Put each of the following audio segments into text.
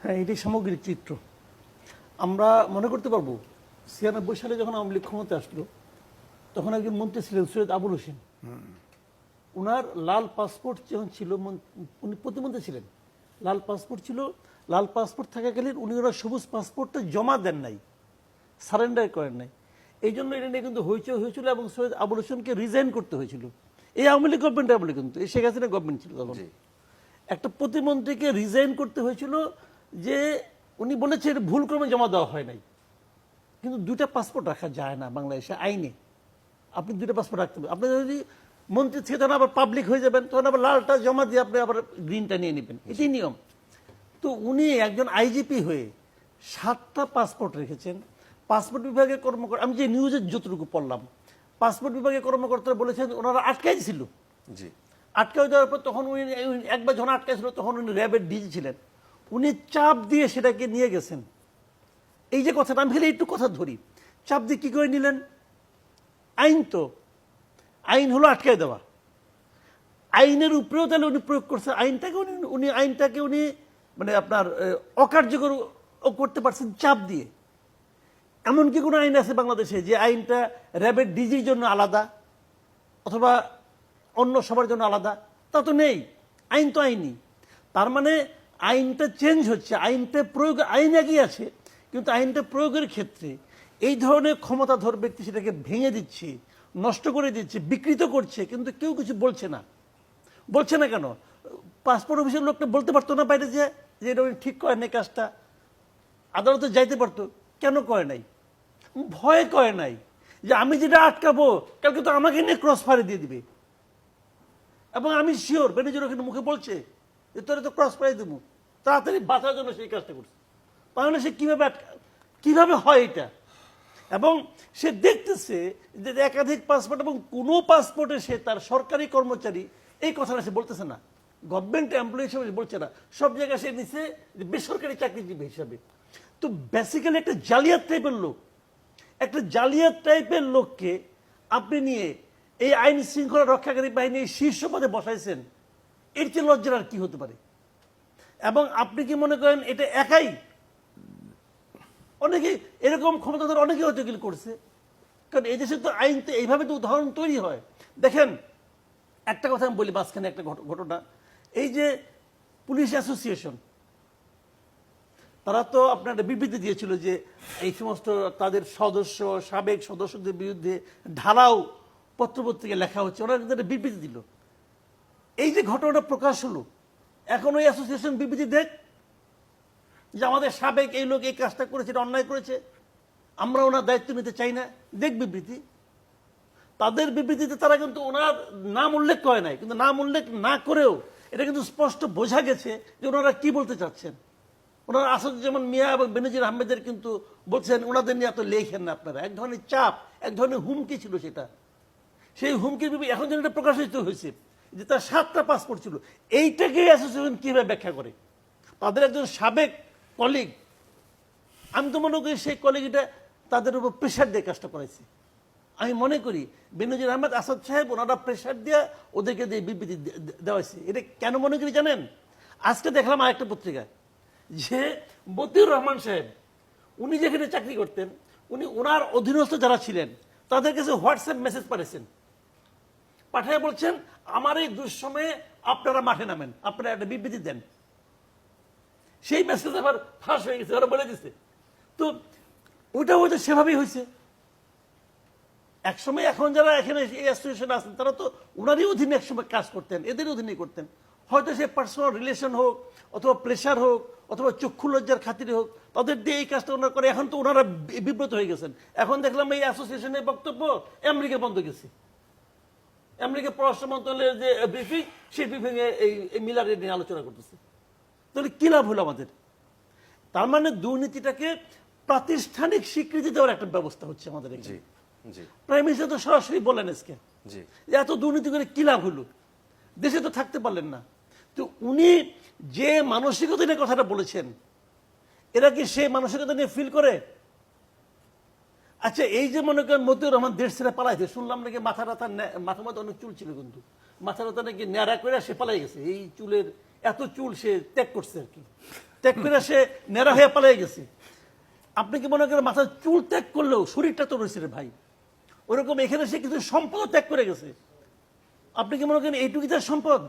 হ্যাঁ, এটাই সামগ্রিক চিত্র। আমরা মনে করতে পারবো 96 সালে যখন আওয়ামী লীগ ক্ষমতা আসলো, তখন একজন মন্ত্রী ছিলেন সৈয়দ আবুল হোসেন। ওনার লাল পাসপোর্ট যখন ছিল, উনি প্রতিমন্ত্রী ছিলেন, লাল পাসপোর্ট ছিল। লাল পাসপোর্ট থাকাকালীন উনি ওনার সবুজ পাসপোর্টটা জমা দেন নাই, সারেন্ডার করেন নাই। এই জন্য এটা নিয়ে কিন্তু হইচই হয়েছিল এবং সৈয়দ আবুল হোসেনকে রিজাইন করতে হয়েছিল। এই আওয়ামী লীগ গভর্নমেন্ট বলে, কিন্তু এই শেখ হাসিনা গভর্নমেন্ট ছিল তখন। একটা প্রতিমন্ত্রীকে রিজাইন করতে হয়েছিল যে উনি বলেছে এটা ভুল ক্রমে জমা দেওয়া হয় নাই। কিন্তু দুইটা পাসপোর্ট রাখা যায় না বাংলাদেশে আইনে। আপনি দুইটা পাসপোর্ট রাখতে হবে। আপনি যদি মন্ত্রী থেকে তখন আবার পাবলিক হয়ে যাবেন, তখন আবার লালটা জমা দিয়ে আপনি আবার গ্রিনটা নিয়ে নেবেন, এটাই নিয়ম। তো উনি একজন আইজিপি হয়ে 7টা পাসপোর্ট রেখেছেন। পাসপোর্ট বিভাগের কর্মকর্তা, আমি যে নিউজের যতটুকু পড়লাম, পাসপোর্ট বিভাগের কর্মকর্তারা বলেছেন ওনারা আটকাই ছিল। জি, আটকাই দেওয়ার পর তখন উনি একবার যখন আটকাইছিল তখন উনি র্যাবের ডিজি ছিলেন, উনি চাপ দিয়ে সেটাকে নিয়ে গেছেন। এই যে কথাটা, আমি খালি একটু কথা ধরি, চাপ দিয়ে কি করে নিলেন? আইন তো, আইন হলো আটকায় দেওয়া। আইনের উপরেও তাহলে উনি প্রয়োগ করছে আইনটাকে, আইনটাকে উনি মানে আপনার অকার্যকর করতে পারছেন চাপ দিয়ে। এমন কি কোনো আইন আছে বাংলাদেশে যে আইনটা র্যাবের ডিজির জন্য আলাদা অথবা অন্য সবার জন্য আলাদা? তা তো নেই। আইন তো আইনই। তার মানে আইনটা চেঞ্জ হচ্ছে, আইনটা প্রয়োগ, আইন একই আছে, কিন্তু আইনটা প্রয়োগের ক্ষেত্রে এই ধরনের ক্ষমতাধর ব্যক্তি সেটাকে ভেঙে দিচ্ছে, নষ্ট করে দিচ্ছে, বিকৃত করছে, কিন্তু কেউ কিছু বলছে না। বলছে না কেন? পাসপোর্ট অফিসের লোকটা বলতে পারতো না বাইরে যে এটা উনি ঠিক করেন এই কাজটা, আদালতে যাইতে পারতো, কেন করে নাই? ভয় করে নাই যে আমি যেটা আটকাবো কালকে তো আমাকে নিয়ে ক্রস ফায়ার দিয়ে দিবে। এবং আমি শিওর বেনিজর ওখানে মুখে বলছে যে তোরা তো ক্রস ফায়ার দেবো, তাড়াতাড়ি বাঁচার জন্য সেই কাজটা করছে। তাহলে সে কিভাবে হয় এটা? এবং সে দেখতেছে যে একাধিক পাসপোর্ট এবং কোনো পাসপোর্টে সে তার সরকারি কর্মচারী, এই কথাটা সে বলতেছে না, গভর্নমেন্ট এমপ্লয়ি হিসেবে বলছে না, সব জায়গায় সে নিচ্ছে বেসরকারি চাকরিজীবী হিসাবে। তো বেসিক্যালি একটা জালিয়াত টাইপের লোক, একটা জালিয়াত টাইপের লোককে আপনি নিয়ে এই আইন শৃঙ্খলা রক্ষাকারী বাহিনী শীর্ষ পদে বসাইছেন, এর চেয়ে লজ্জার আর কি হতে পারে? এবং আপনি কি মনে করেন এটা একাই? অনেকে এরকম ক্ষমতাধর অনেকে হয়তো এগুলো করছে, কারণ এই দেশে তো আইন তো এইভাবে তো উদাহরণ তৈরি হয়। দেখেন, একটা কথা আমি বলি মাঝখানে একটা ঘটনা। এই যে পুলিশ অ্যাসোসিয়েশন, তারা তো আপনার বিবৃতি দিয়েছিল যে এই সমস্ত তাদের সদস্য, সাবেক সদস্যদের বিরুদ্ধে ঢালাও পত্রপত্রিকা লেখা হচ্ছে, ওরা কিন্তু একটা বিবৃতি দিল। এই যে ঘটনাটা প্রকাশ হলো, এখন ওই অ্যাসোসিয়েশন বিবৃতি দেখ যে আমাদের সাবেক এই লোক এই কাজটা করেছে, এটা অন্যায় করেছে, আমরা ওনার দায়িত্ব নিতে চাই না। দেখ বিবৃতি, তাদের বিবৃতিতে তারা কিন্তু ওনার নাম উল্লেখ করে নাই, কিন্তু নাম উল্লেখ না করেও এটা কিন্তু স্পষ্ট বোঝা গেছে যে ওনারা কি বলতে চাচ্ছেন। ওনারা আসাদুজ্জামান মিয়া এবং বেনজির আহমেদের কিন্তু বলছেন ওনাদের নিয়ে এত লেখেন না আপনারা। এক ধরনের চাপ, এক ধরনের হুমকি ছিল সেটা। সেই হুমকির এখন যেন এটা প্রকাশিত হয়েছে যে তার 7টা পাসপোর্ট ছিল, এইটাকে অ্যাসোসিয়েশন কিভাবে ব্যাখ্যা করে? তাদের একজন সাবেক কলিগ, আমি তো মনে করি সেই কলিগ এটা তাদের উপর প্রেশার দিয়ে কাজটা করেছে। আমি মনে করি বেনজির আহমেদ, আসাদ সাহেব, ওনারা প্রেশার দিয়ে ওদেরকে দিয়ে বিবৃতি দেওয়া হয়েছে। এটা কেন মনে করি জানেন? আজকে দেখলাম আরেকটা পত্রিকায় যে মতিউর রহমান সাহেব, উনি যেখানে চাকরি করতেন, উনি ওনার অধীনস্থ যারা ছিলেন তাদের কাছে হোয়াটসঅ্যাপ মেসেজ পাঠিয়েছেন, পাঠিয়ে বলছেন আমার এই দুঃসময়ে আপনারা মাঠে নামেন, আপনারা একটা বিবৃতি দেন। সেই মেসেজ আবার ফাঁস হয়ে গেছে, ওরা বলে দিচ্ছে। তো ওইটা হয়তো সেভাবেই হয়েছে একসময়। এখন যারা এখানে এই অ্যাসোসিয়েশনে আছেন তারা তো ওনারই অধীনে একসময় কাজ করতেন, এদের অধীনে করতেন। হয়তো সে পার্সোনাল রিলেশন হোক অথবা প্রেশার হোক অথবা চক্ষু লজ্জার খাতিরে হোক, তাদের দিয়ে এই কাজটা ওনারা করে। এখন তো ওনারা বিব্রত হয়ে গেছেন। এখন দেখলাম এই অ্যাসোসিয়েশনের বক্তব্য আমেরিকা বন্ধ গেছে। আমেরিকা পররাষ্ট্র মন্ত্রণালয়ের যে ব্রিফিং, সেই ব্রিফিং এ এই মিলারের নিয়ে আলোচনা করতেছে। তাহলে কি লাভ হলো আমাদের? তার মানে দুর্নীতিটাকে প্রাতিষ্ঠানিক স্বীকৃতি দেওয়ার একটা ব্যবস্থা হচ্ছে আমাদের এখানে। প্রাইম মিনিস্টার তো সরাসরি বলেন আজকে এত দুর্নীতি করে কি লাভ হলো, দেশে তো থাকতে পারলেন না। তো উনি যে মানসিকতা নিয়ে কথাটা বলেছেন, এরা কি সেই মানসিকতা নিয়ে ফিল করে? আচ্ছা, এই যে মনে করেন মতিউর রহমান দেশ ছেড়ে পালাইছে, শুনলাম নাকি মাথা মধ্যে অনেক চুল ছিল, কিন্তু মাথা নাকি ন্যাড়া করে সে পালাই গেছে। এই চুলের এত চুল সে ত্যাগ করছে আর কি। ত্যাগ করে সে নেড়া হয়ে পালিয়ে গেছে। আপনি কি মনে করেন মাথার চুল ত্যাগ করলেও শরীরটা তো রয়েছে রে ভাই। ওরকম এখানে সে কিছু সম্পদ ত্যাগ করে গেছে। আপনি কি মনে করেন এইটুকুই তার সম্পদ?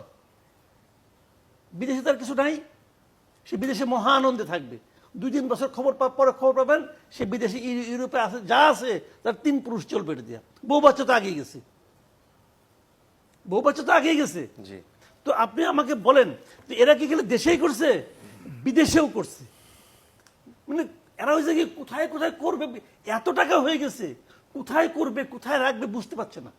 বিদেশে তার কিছু নাই, সে বিদেশে মহা আনন্দে থাকবে। 2-3 বছর পরে খবর পাবেন সে বিদেশে ইউরোপে আছে, যা আছে তার 3 পুরুষ চলবে এটা দিয়া। বউ বাচ্চা তো আগেই গেছে, বউ বাচ্চা তো আগেই গেছে। জি। তো আপনি আমাকে বলেন তো এরা কি গেলে দেশেই করছে, বিদেশেও করছে? মানে এরা হয়েছে কি কোথায় কোথায় করবে, এত টাকা হয়ে গেছে, কোথায় করবে কোথায় রাখবে বুঝতে পারছে না।